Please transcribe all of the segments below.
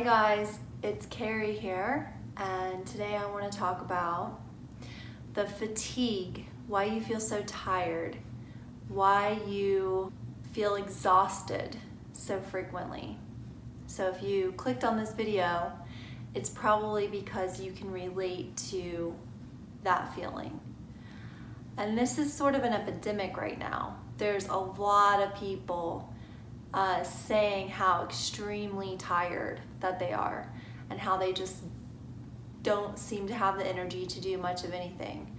Hey guys, it's Carrie here, and today I want to talk about the fatigue, why you feel so tired, why you feel exhausted so frequently. So if you clicked on this video, it's probably because you can relate to that feeling. And this is sort of an epidemic right now. There's a lot of people saying how extremely tired that they are and how they just don't seem to have the energy to do much of anything.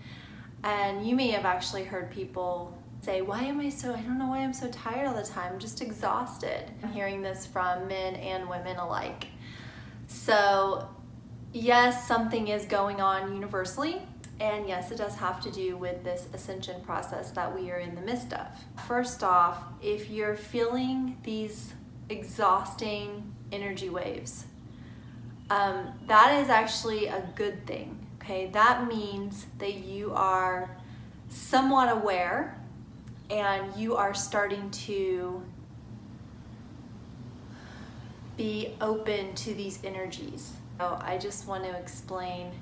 And you may have actually heard people say, I don't know why I'm so tired all the time, I'm just exhausted. I'm hearing this from men and women alike. So yes, something is going on universally. And yes, it does have to do with this ascension process that we are in the midst of. First off, if you're feeling these exhausting energy waves, that is actually a good thing, okay? That means that you are somewhat aware and you are starting to be open to these energies. So I just want to explain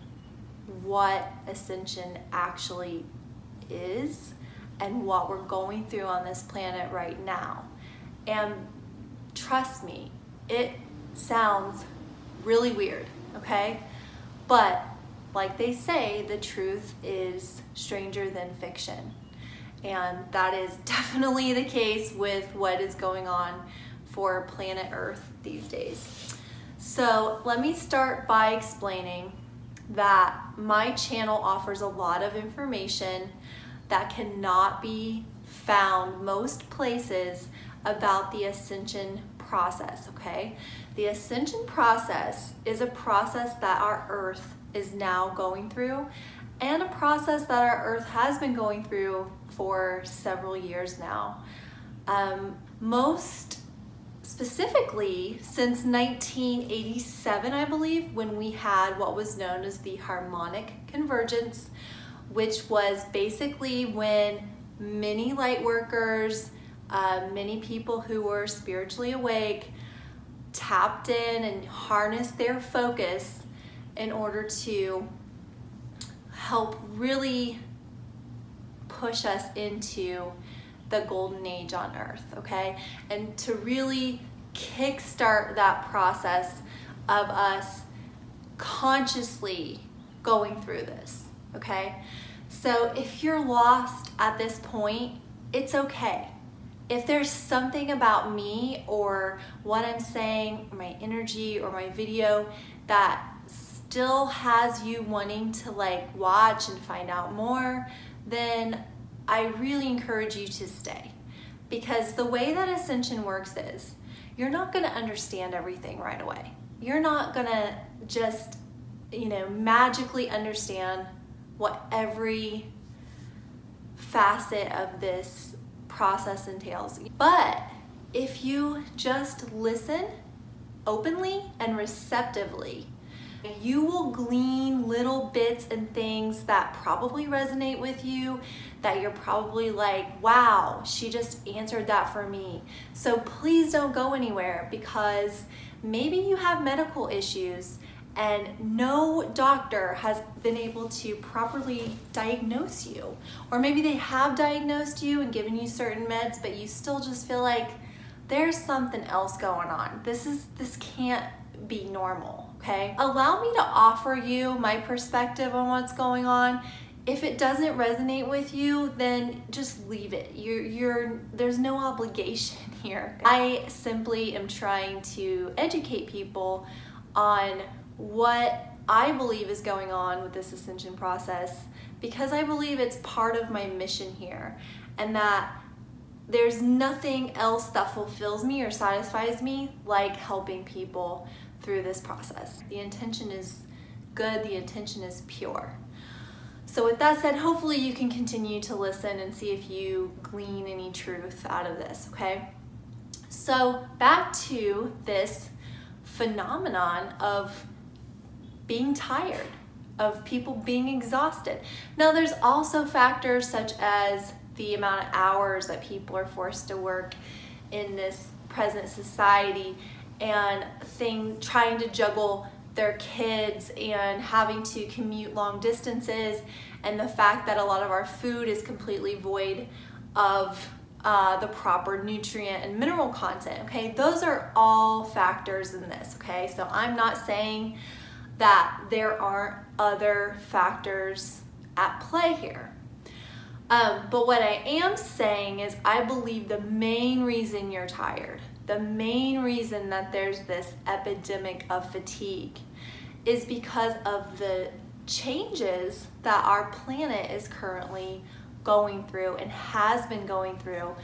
what ascension actually is and what we're going through on this planet right now. And trust me, it sounds really weird, okay? But like they say, the truth is stranger than fiction. And that is definitely the case with what is going on for planet Earth these days. So let me start by explaining that my channel offers a lot of information that cannot be found most places about the ascension process, okay? The ascension process is a process that our Earth is now going through, and a process that our Earth has been going through for several years now. Most specifically since 1987, I believe, when we had what was known as the harmonic convergence, which was basically when many light workers, many people who were spiritually awake, tapped in and harnessed their focus in order to help really push us into the golden age on Earth, okay? And to really kickstart that process of us consciously going through this, okay? So if you're lost at this point, it's okay. If there's something about me or what I'm saying, or my energy or my video that still has you wanting to watch and find out more, then I really encourage you to stay, because the way that ascension works is you're not going to understand everything right away. You're not going to just, magically understand what every facet of this process entails. But if you just listen openly and receptively, you will glean little bits and things that probably resonate with you, that you're probably like, wow, she just answered that for me. So please don't go anywhere, because maybe you have medical issues and no doctor has been able to properly diagnose you. Or maybe they have diagnosed you and given you certain meds, but you still just feel like there's something else going on. This can't be normal, okay? Allow me to offer you my perspective on what's going on. If it doesn't resonate with you, then just leave it. There's no obligation here. I simply am trying to educate people on what I believe is going on with this ascension process, because I believe it's part of my mission here, and that there's nothing else that fulfills me or satisfies me like helping people through this process. The intention is good, the intention is pure. So with that said, hopefully you can continue to listen and see if you glean any truth out of this, okay? So back to this phenomenon of being tired, of people being exhausted. Now there's also factors such as the amount of hours that people are forced to work in this present society, and trying to juggle their kids and having to commute long distances, and the fact that a lot of our food is completely void of the proper nutrient and mineral content, okay? Those are all factors in this, okay? So I'm not saying that there aren't other factors at play here. But what I am saying is I believe the main reason you're tired, the main reason that there's this epidemic of fatigue is because of the changes that our planet is currently going through and has been going through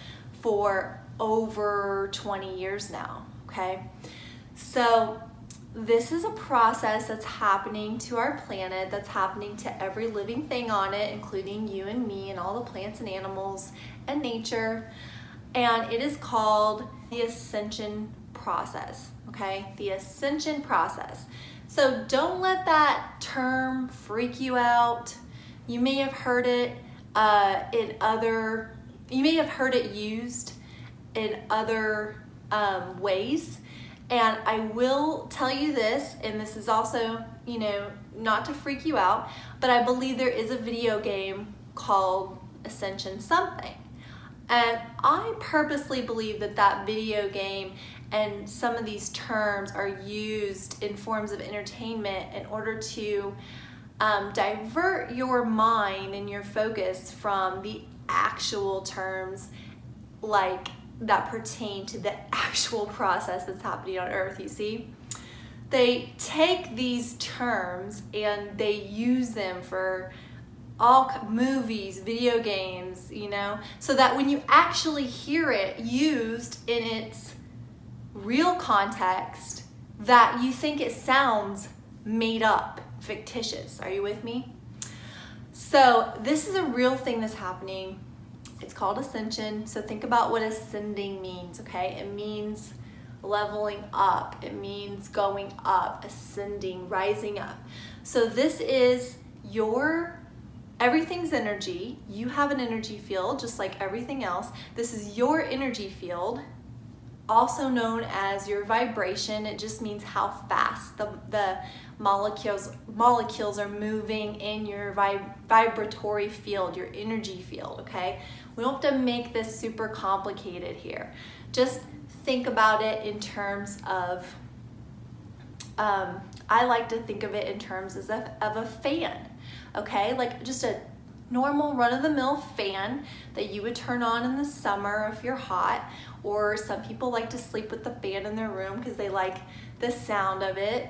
for over 20 years now, okay? So this is a process that's happening to our planet, that's happening to every living thing on it, including you and me and all the plants and animals and nature. And it is called the ascension process, okay? The ascension process. So don't let that term freak you out. You may have heard it you may have heard it used in other ways. And I will tell you this, and this is also, you know, not to freak you out, but I believe there is a video game called Ascension something. And I purposely believe that that video game and some of these terms are used in forms of entertainment in order to divert your mind and your focus from the actual terms like that pertain to the actual process that's happening on Earth, you see? They take these terms and they use them for all movies, video games, you know, so that when you actually hear it used in its real context, that you think it sounds made up, fictitious. Are you with me? So this is a real thing that's happening. It's called ascension. So think about what ascending means, okay? It means leveling up. It means going up, ascending, rising up. So this is everything's energy. You have an energy field just like everything else. This is your energy field, also known as your vibration. It just means how fast the molecules are moving in your vibratory field, your energy field, okay? We don't have to make this super complicated here. Just think about it in terms of, I like to think of it in terms of a fan, okay? Like just a normal run-of-the-mill fan that you would turn on in the summer if you're hot, or some people like to sleep with the fan in their room because they like the sound of it.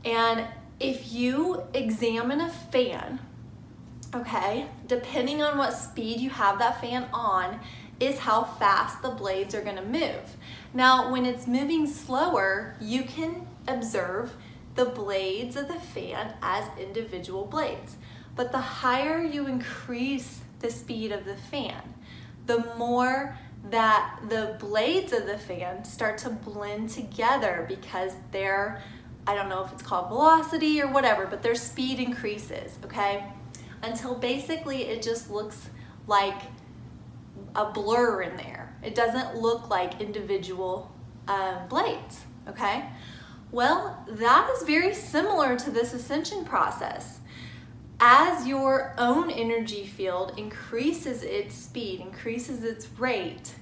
And if you examine a fan, okay, depending on what speed you have that fan on is how fast the blades are gonna move. Now, when it's moving slower, you can observe the blades of the fan as individual blades. But the higher you increase the speed of the fan, the more that the blades of the fan start to blend together because their, I don't know if it's called velocity or whatever, but their speed increases, okay? Until basically it just looks like a blur in there. It doesn't look like individual blades, okay? Well, that is very similar to this ascension process. As your own energy field increases its speed, increases its rate,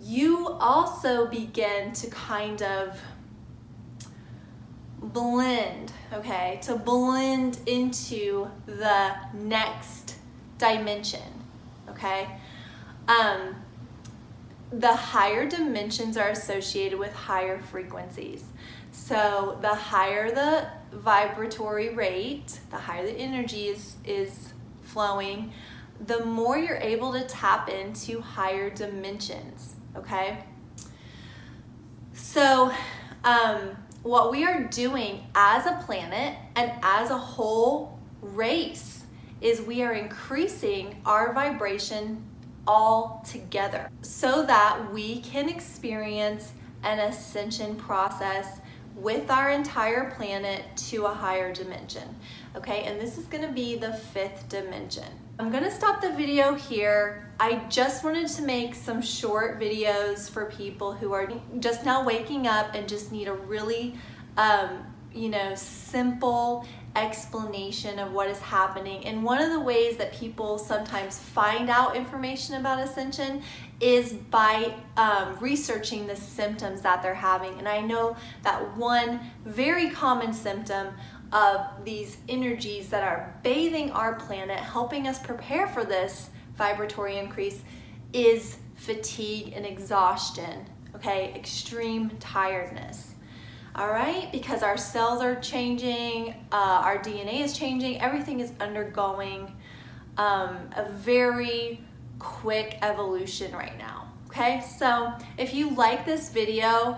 you also begin to kind of blend, okay, to blend into the next dimension, okay? The higher dimensions are associated with higher frequencies. So the higher the vibratory rate, the higher the energy is flowing, the more you're able to tap into higher dimensions, okay? So what we are doing as a planet and as a whole race is we are increasing our vibration all together so that we can experience an ascension process with our entire planet to a higher dimension. Okay, and this is gonna be the 5th dimension. I'm gonna stop the video here. I just wanted to make some short videos for people who are just now waking up and just need a really, simple explanation of what is happening. And one of the ways that people sometimes find out information about ascension is by researching the symptoms that they're having. And I know that one very common symptom of these energies that are bathing our planet, helping us prepare for this vibratory increase, is fatigue and exhaustion, okay? Extreme tiredness. All right, because our cells are changing, our DNA is changing, everything is undergoing a very quick evolution right now, okay? So if you like this video,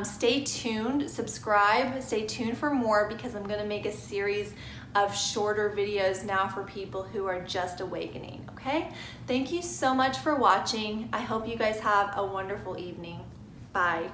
stay tuned, subscribe, stay tuned for more, because I'm gonna make a series of shorter videos now for people who are just awakening, okay? Thank you so much for watching. I hope you guys have a wonderful evening. Bye.